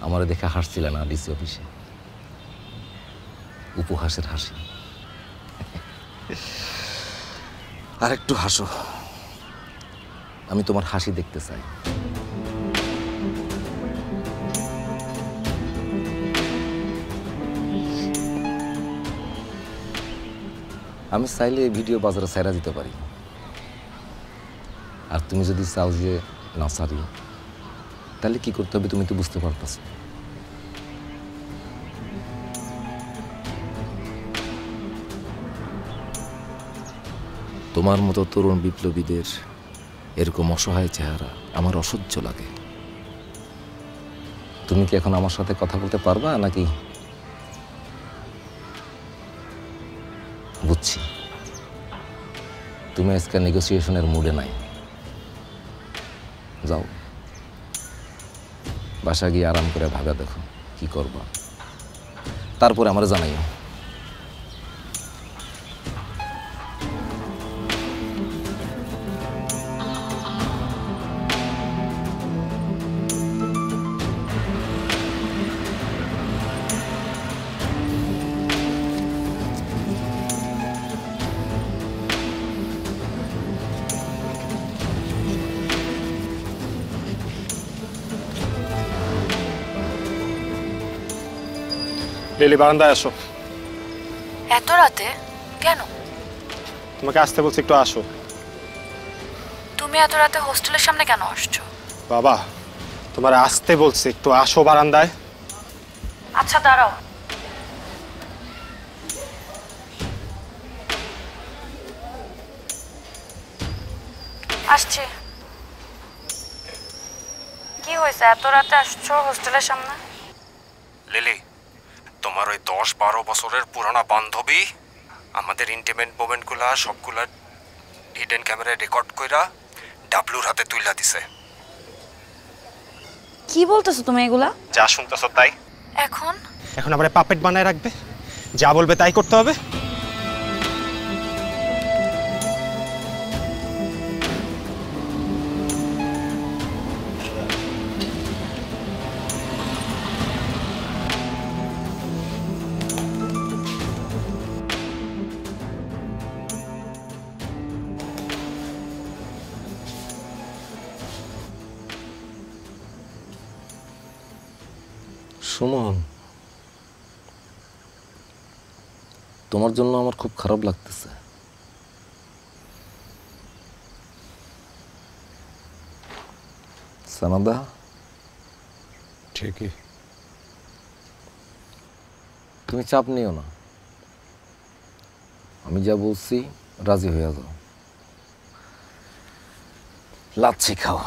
আমারে দেখে হাসছিলে না ডিসি অফিসে, উপহাসের হাসি। আর একটু হাসো, আমি তোমার হাসি দেখতে চাই। আমি চাইলে এই ভিডিও বাজারে ছাইরা দিতে পারি, আর তুমি যদি চাও যে না সারি, তাহলে কি করতে হবে তুমি তো বুঝতে পারতেছো। তোমার মতো তরুণ বিপ্লবীদের এরকম অসহায় চেহারা আমার অসহ্য লাগে। তুমি কি এখন আমার সাথে কথা বলতে পারবা নাকি? বুঝছি তুমি আজকে নেগোসিয়েশনের মুডে নাই। যাও, বাসা গিয়ে আরাম করে ভাবা দেখো কি করবা, তারপরে আমার জানাইও। লিলি, বারান্দায় আসো। এত রাতে কেন? তোমাকে আসতে বলছি, একটু আসো। তুমি এত রাতে হোস্টেলের সামনে কেন আসছো? বাবা, তোমার আসতে বলছি, একটু আসো বারান্দায়। আচ্ছা দাঁড়াও। আসছি। কি হয়েছে, এত রাতে আসছো হোস্টেলের সামনে? লিলি, তোমার ওই 10-12 বছরের পুরানা বান্ধবী আমাদের ইন্টিমেট মোমেন্টগুলা সবগুলা হিডেন ক্যামেরায় রেকর্ড কইরা ডাবলুর হাতে তুইলা দিছে। কি বলতেছো তুমি এগুলা? যা শুনতেছো তাই। এখন এখন আবার পাপেট বানায় রাখবে, যা বলবে তাই করতে হবে। সুমন, তোমার জন্য আমার খুব খারাপ লাগতেছে। সানাদা, ঠিকই। তুমি চাপ নিও না, আমি যা বলছি রাজি হয়ে যাও। লাচ্ছি খাও।